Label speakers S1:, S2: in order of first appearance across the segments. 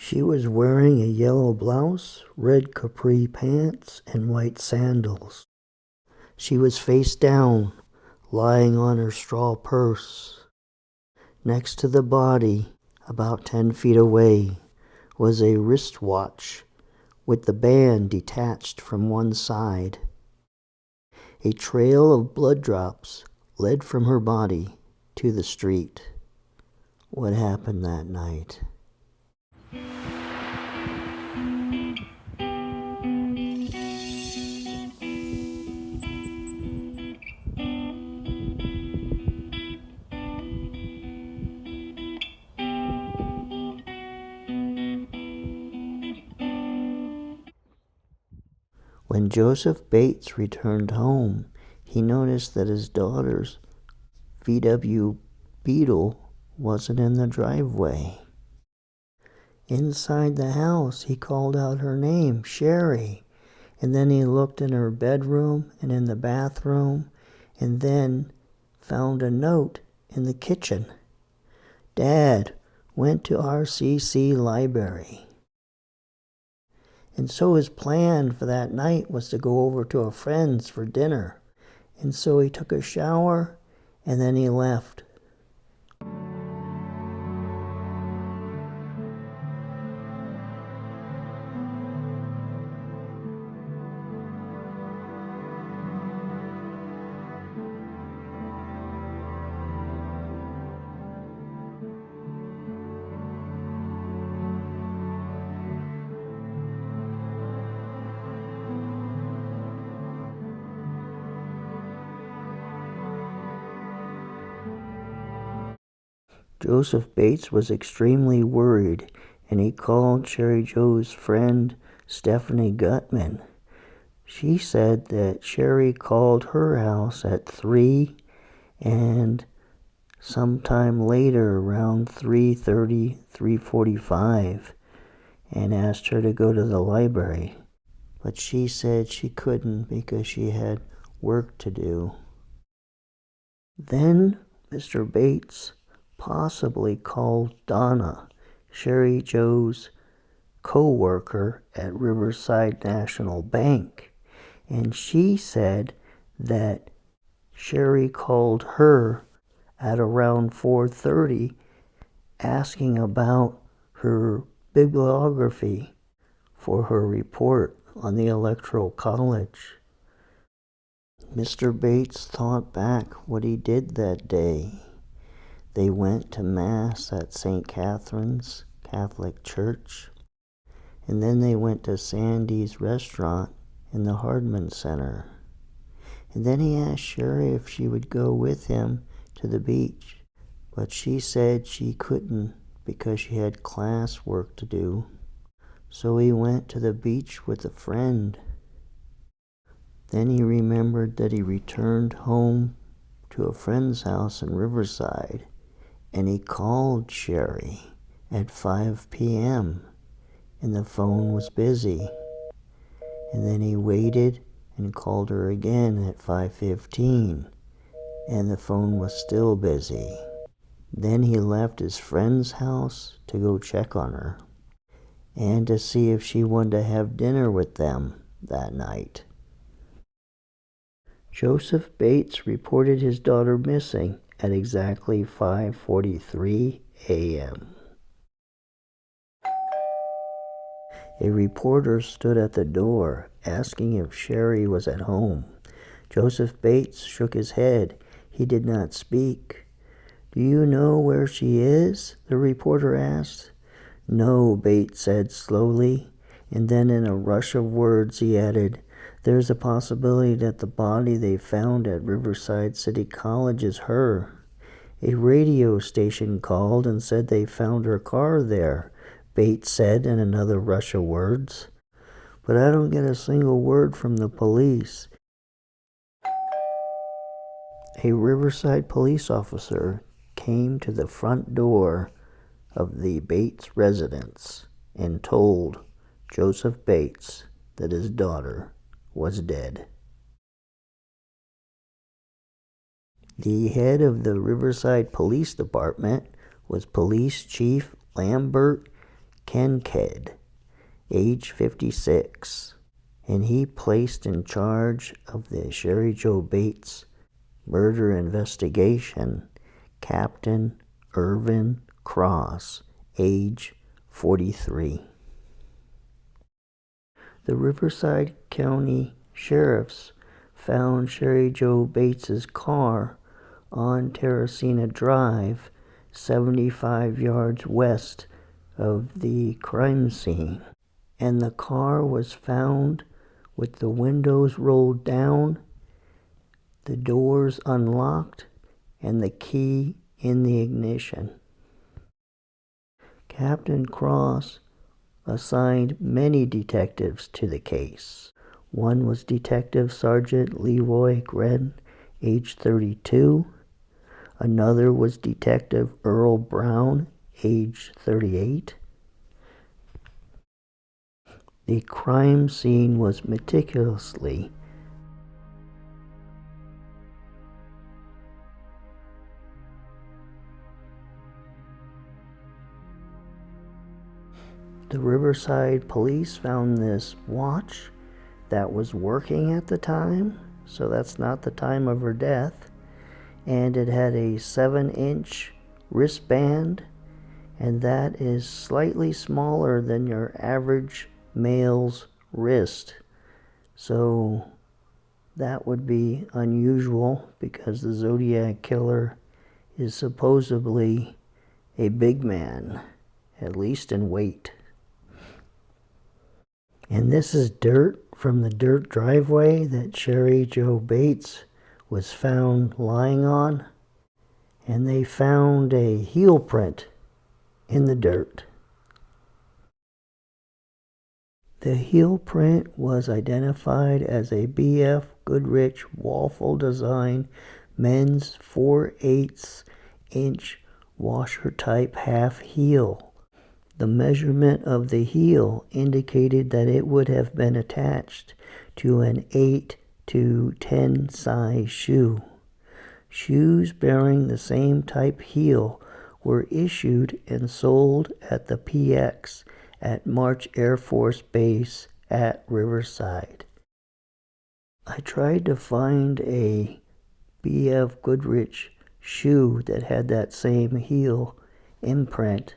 S1: She was wearing a yellow blouse, red capri pants, and white sandals. She was face down, lying on her straw purse. Next to the body, about 10 feet away, was a wristwatch with the band detached from one side. A trail of blood drops led from her body to the street. What happened that night? When Joseph Bates returned home, he noticed that his daughter's VW Beetle wasn't in the driveway. Inside the house, he called out her name, Cheri, and then he looked in her bedroom and in the bathroom, and then found a note in the kitchen. Dad went to RCC library. And so his plan for that night was to go over to a friend's for dinner. And so he took a shower and then he left. Joseph Bates was extremely worried, and he called Cheri Jo's friend Stephanie Gutman. She said that Cheri called her house at 3 and sometime later around 3:30, 3:45 and asked her to go to the library. But she said she couldn't because she had work to do. Then Mr. Bates possibly called Donna, Cheri Jo's co-worker at Riverside National Bank, and she said that Cheri called her at around 4:30 asking about her bibliography for her report on the Electoral College. Mr. Bates thought back what he did that day. They went to Mass at St. Catherine's Catholic Church, and then they went to Sandy's restaurant in the Hardman Center. And then he asked Cheri if she would go with him to the beach, but she said she couldn't because she had class work to do. So he went to the beach with a friend. Then he remembered that he returned home to a friend's house in Riverside, and he called Cheri at 5 p.m. and the phone was busy. And then he waited and called her again at 5:15 and the phone was still busy. Then he left his friend's house to go check on her and to see if she wanted to have dinner with them that night. Joseph Bates reported his daughter missing at exactly 5:43 a.m. A reporter stood at the door asking if Cheri was at home. Joseph Bates shook his head. He did not speak. "Do you know where she is?" the reporter asked. "No," Bates said slowly, and then in a rush of words he added, "There's a possibility that the body they found at Riverside City College is her. A radio station called and said they found her car there," Bates said in another rush of words. "But I don't get a single word from the police." A Riverside police officer came to the front door of the Bates residence and told Joseph Bates that his daughter was dead. The head of the Riverside Police Department was Police Chief Lambert Kenked, age 56, and he placed in charge of the Cheri Jo Bates murder investigation Captain Irvin Cross, age 43. The Riverside County Sheriffs found Cheri Jo Bates's car on Terracina Drive, 75 yards west of the crime scene, and the car was found with the windows rolled down, the doors unlocked, and the key in the ignition. Captain Cross assigned many detectives to the case. One was Detective Sergeant Leroy Gren, age 32. Another was Detective Earl Brown, age 38. The crime scene was meticulously The Riverside police found this watch that was working at the time, so that's not the time of her death, and it had a 7-inch wristband, and that is slightly smaller than your average male's wrist. So that would be unusual because the Zodiac killer is supposedly a big man, at least in weight. And this is dirt from the dirt driveway that Cheri Jo Bates was found lying on. And they found a heel print in the dirt. The heel print was identified as a B.F. Goodrich waffle design men's 4/8 inch washer type half heel. The measurement of the heel indicated that it would have been attached to an 8 to 10 size shoe. Shoes bearing the same type heel were issued and sold at the PX at March Air Force Base at Riverside. I tried to find a B.F. Goodrich shoe that had that same heel imprint,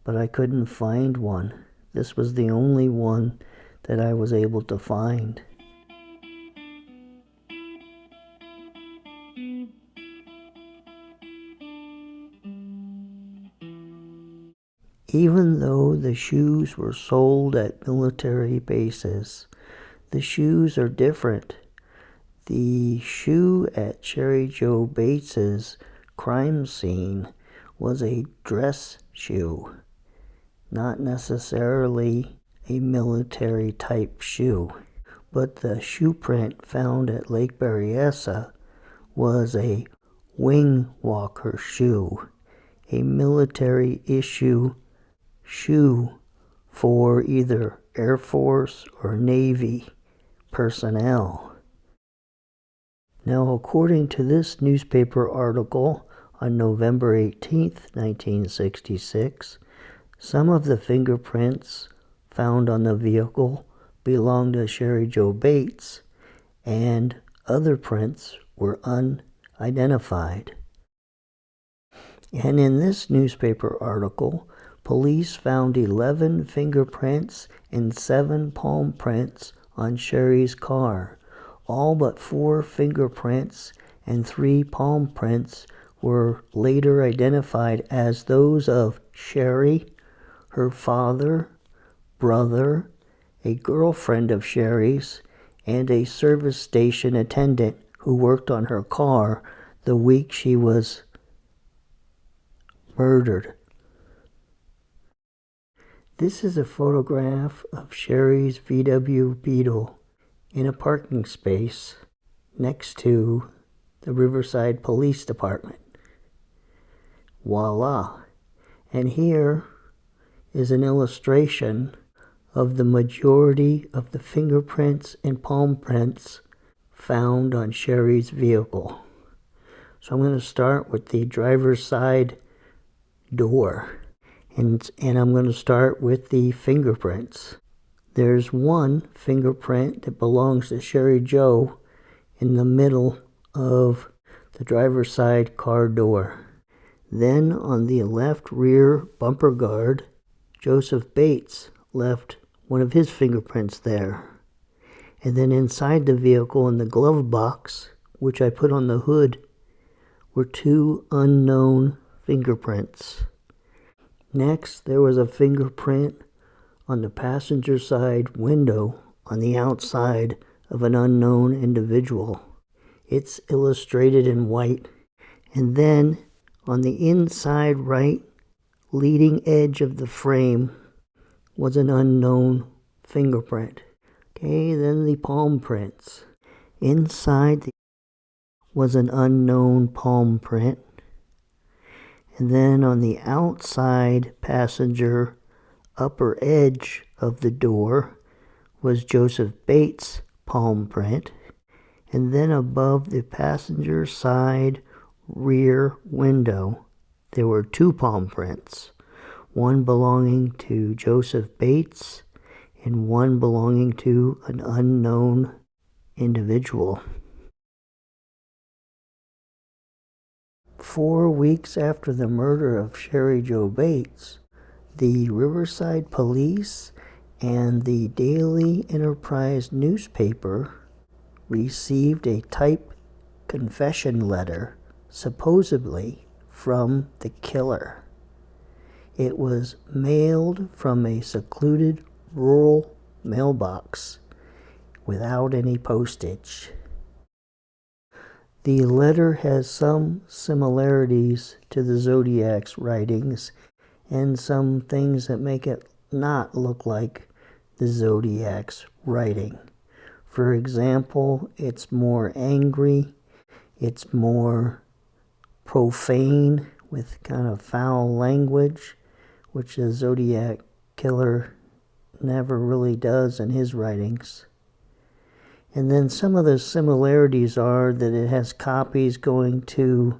S1: but I couldn't find one. This was the only one that I was able to find. Even though the shoes were sold at military bases, the shoes are different. The shoe at Cheri Jo Bates's crime scene was a dress shoe, not necessarily a military type shoe. But the shoe print found at Lake Berryessa was a wing walker shoe, a military issue shoe for either Air Force or Navy personnel. Now, according to this newspaper article on November 18th, 1966, some of the fingerprints found on the vehicle belonged to Cheri Jo Bates, and other prints were unidentified. And in this newspaper article, police found 11 fingerprints and 7 palm prints on Cheri's car. All but 4 fingerprints and 3 palm prints were later identified as those of Cheri, her father, brother, a girlfriend of Cheri's, and a service station attendant who worked on her car the week she was murdered. This is a photograph of Cheri's VW Beetle in a parking space next to the Riverside Police Department. Voila! And here is an illustration of the majority of the fingerprints and palm prints found on Cheri's vehicle. So I'm going to start with the driver's side door. And I'm going to start with the fingerprints. There's one fingerprint that belongs to Cheri Jo in the middle of the driver's side car door. Then on the left rear bumper guard, Joseph Bates left one of his fingerprints there. And then inside the vehicle in the glove box, which I put on the hood, were two unknown fingerprints. Next, there was a fingerprint on the passenger side window on the outside of an unknown individual. It's illustrated in white. And then on the inside right leading edge of the frame was an unknown fingerprint. Okay, then the palm prints. Inside was an unknown palm print. And then on the outside passenger upper edge of the door was Joseph Bates' palm print. And then above the passenger side rear window, there were two palm prints, one belonging to Joseph Bates and one belonging to an unknown individual. 4 weeks after the murder of Cheri Jo Bates, the Riverside Police and the Daily Enterprise newspaper received a typed confession letter, supposedly from the killer. It was mailed from a secluded rural mailbox without any postage. The letter has some similarities to the Zodiac's writings and some things that make it not look like the Zodiac's writing. For example, it's more angry, it's more profane with kind of foul language, which the Zodiac killer never really does in his writings. And then some of the similarities are that it has copies going to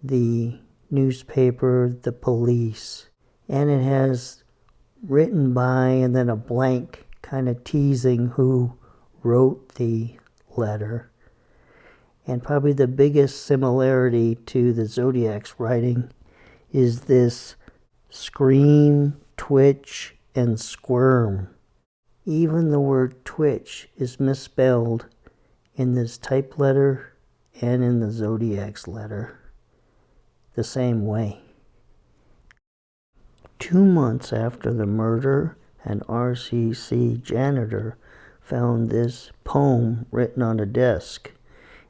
S1: the newspaper, the police, and it has written by and then a blank kind of teasing who wrote the letter. And probably the biggest similarity to the Zodiac's writing is this scream, twitch, and squirm. Even the word twitch is misspelled in this type letter and in the Zodiac's letter the same way. 2 months after the murder, an RCC janitor found this poem written on a desk.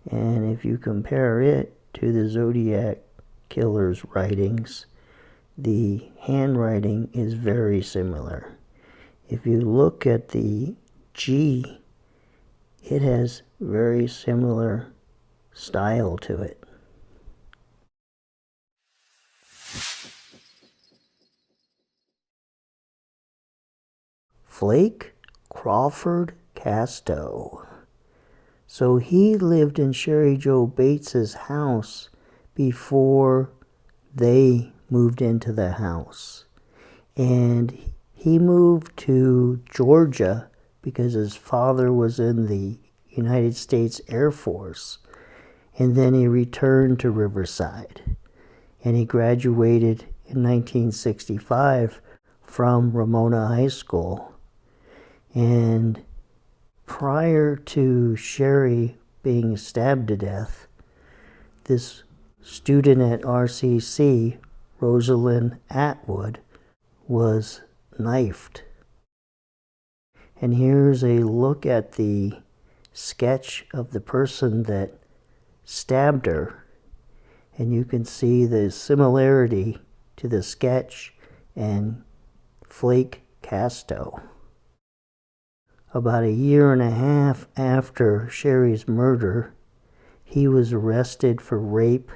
S1: And if you compare it to the Zodiac killer's writings, the handwriting is very similar. If you look at the G, it has very similar style to it. Flake Crawford Casto. So he lived in Cheri Jo Bates' house before they moved into the house. And he moved to Georgia because his father was in the United States Air Force. And then he returned to Riverside. And he graduated in 1965 from Ramona High School. And prior to Cheri being stabbed to death, this student at RCC, Rosalind Atwood, was knifed. And here's a look at the sketch of the person that stabbed her. And you can see the similarity to the sketch and Flake Casto. About 1.5 years after Cheri's murder, he was arrested for rape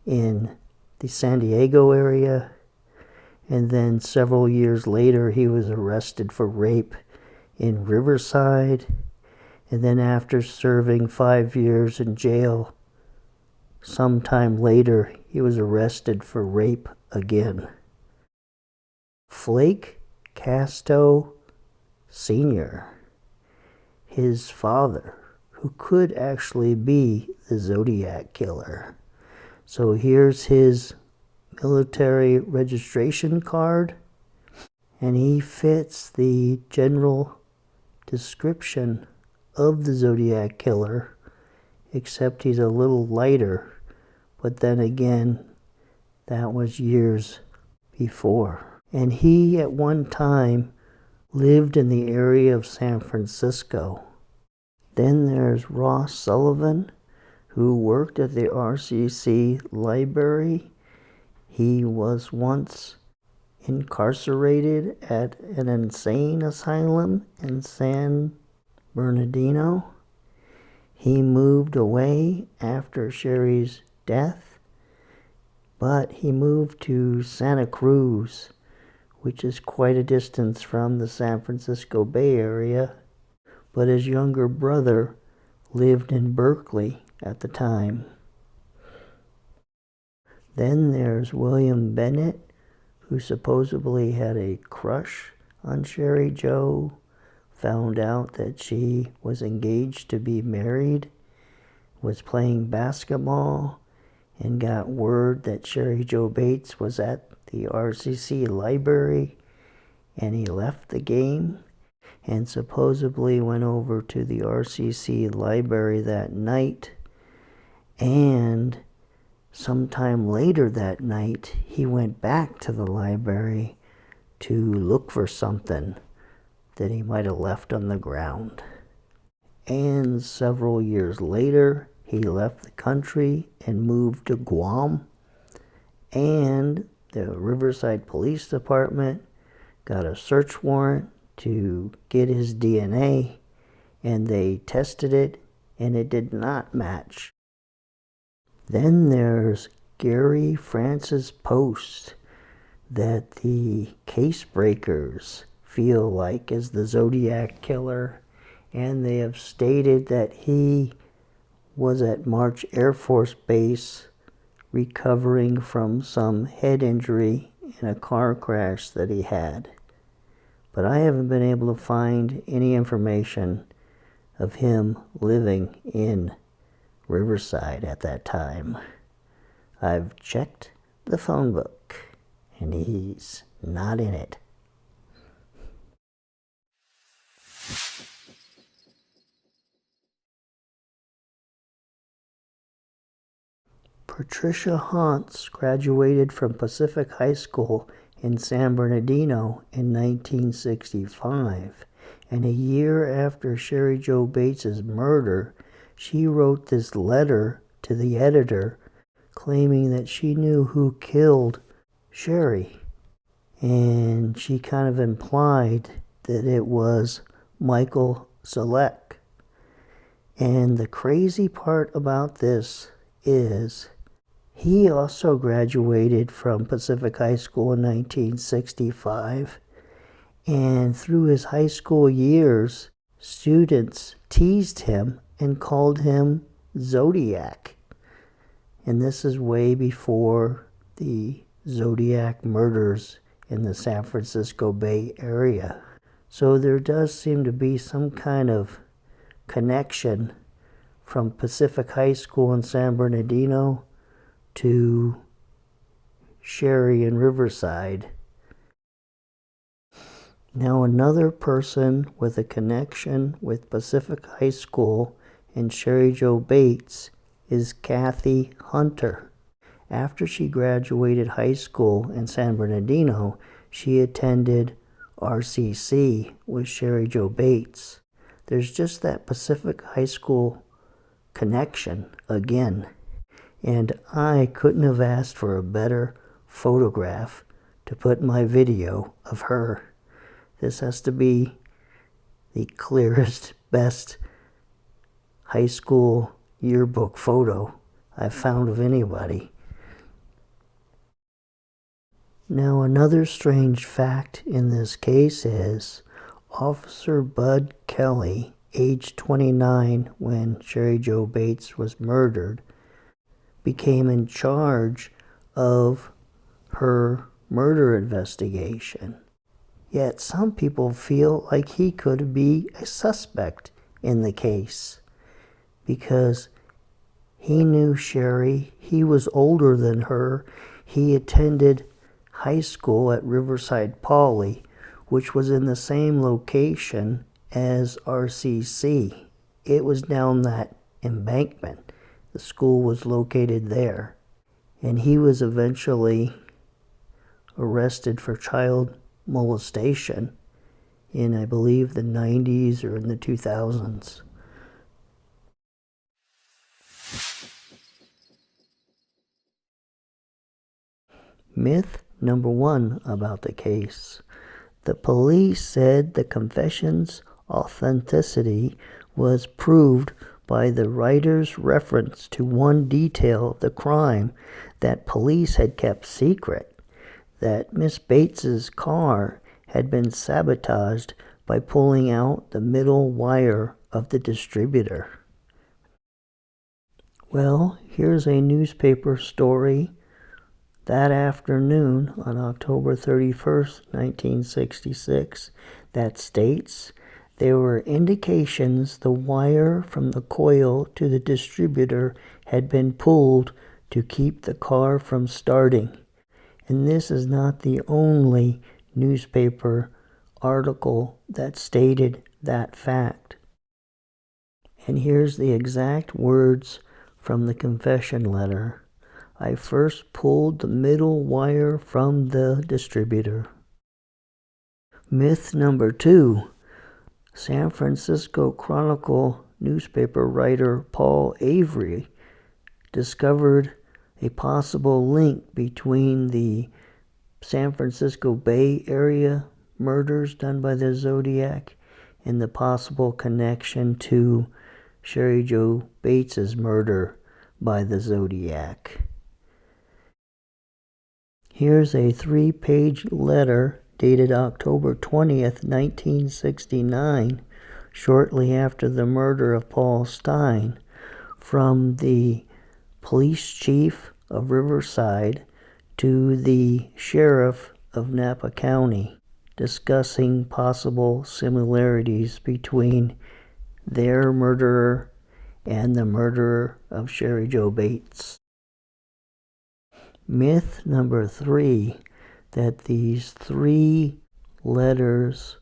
S1: in the San Diego area, and then several years later he was arrested for rape in Riverside, and then after serving 5 years in jail, sometime later he was arrested for rape again. Flake Casto Sr., his father, who could actually be the Zodiac killer. So here's his military registration card, and he fits the general description of the Zodiac killer, except he's a little lighter. But then again, that was years before. And he at one time lived in the area of San Francisco. Then there's Ross Sullivan, who worked at the RCC library. He was once incarcerated at an insane asylum in San Bernardino. He moved away after Cheri's death, but he moved to Santa Cruz, which is quite a distance from the San Francisco Bay Area. But his younger brother lived in Berkeley at the time. Then there's William Bennett, who supposedly had a crush on Cheri Jo, found out that she was engaged to be married, was playing basketball, and got word that Cheri Jo Bates was at the RCC library, and he left the game and supposedly went over to the RCC library that night, and sometime later that night he went back to the library to look for something that he might have left on the ground. And several years later, he left the country and moved to Guam, and the Riverside Police Department got a search warrant to get his DNA, and they tested it, and it did not match. Then there's Gary Francis Post, that the case breakers feel like is the Zodiac killer, and they have stated that he was at March Air Force Base recovering from some head injury in a car crash that he had. But I haven't been able to find any information of him living in Riverside at that time. I've checked the phone book, and he's not in it. Patricia Hantz graduated from Pacific High School in San Bernardino in 1965, and a year after Cheri Jo Bates' murder, she wrote this letter to the editor claiming that she knew who killed Cheri, and she kind of implied that it was Michael Selleck. And the crazy part about this is he also graduated from Pacific High School in 1965, and through his high school years, students teased him and called him Zodiac. And this is way before the Zodiac murders in the San Francisco Bay Area. So there does seem to be some kind of connection from Pacific High School in San Bernardino to Cheri in Riverside. Now another person with a connection with Pacific High School and Cheri Jo Bates is Kathy Hunter. After she graduated high school in San Bernardino, she attended RCC with Cheri Jo Bates. There's just that Pacific High School connection again. And I couldn't have asked for a better photograph to put in my video of her. This has to be the clearest, best high school yearbook photo I've found of anybody. Now, another strange fact in this case is Officer Bud Kelly, age 29 when Cheri Jo Bates was murdered, became in charge of her murder investigation. Yet some people feel like he could be a suspect in the case because he knew Cheri. He was older than her. He attended high school at Riverside Poly, which was in the same location as RCC. It was down that embankment. The school was located there. And he was eventually arrested for child molestation in, I believe, the 90s or in the 2000s. Myth number 1 about the case. The police said the confession's authenticity was proved by the writer's reference to one detail of the crime that police had kept secret, that Miss Bates's car had been sabotaged by pulling out the middle wire of the distributor. Well, here's a newspaper story that afternoon on October 31st, 1966, that states there were indications the wire from the coil to the distributor had been pulled to keep the car from starting. And this is not the only newspaper article that stated that fact. And here's the exact words from the confession letter. I first pulled the middle wire from the distributor. Myth number 2. San Francisco Chronicle newspaper writer Paul Avery discovered a possible link between the San Francisco Bay Area murders done by the Zodiac and the possible connection to Cheri Jo Bates' murder by the Zodiac. Here's a 3-page letter dated October 20th, 1969, shortly after the murder of Paul Stine, from the police chief of Riverside to the sheriff of Napa County, discussing possible similarities between their murderer and the murderer of Cheri Jo Bates. Myth number 3, that these 3 letters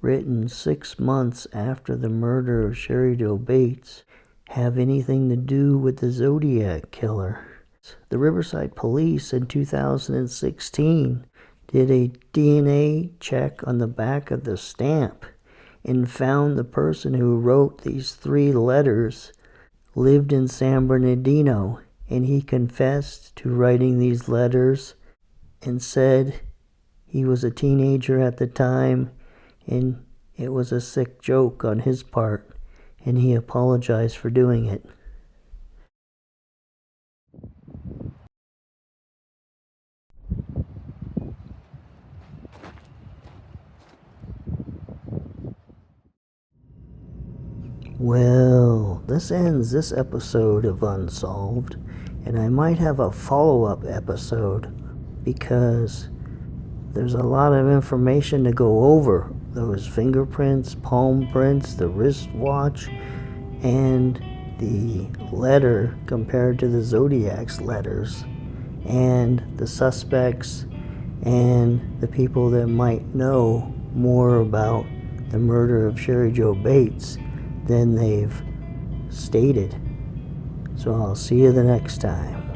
S1: written 6 months after the murder of Cheri Jo Bates have anything to do with the Zodiac killer. The Riverside Police in 2016 did a DNA check on the back of the stamp and found the person who wrote these 3 letters lived in San Bernardino, and he confessed to writing these letters and said he was a teenager at the time and it was a sick joke on his part, and he apologized for doing it. Well, this ends this episode of Unsolved, and I might have a follow-up episode because there's a lot of information to go over. Those fingerprints, palm prints, the wristwatch, and the letter compared to the Zodiac's letters, and the suspects, and the people that might know more about the murder of Cheri Jo Bates than they've stated. So I'll see you the next time.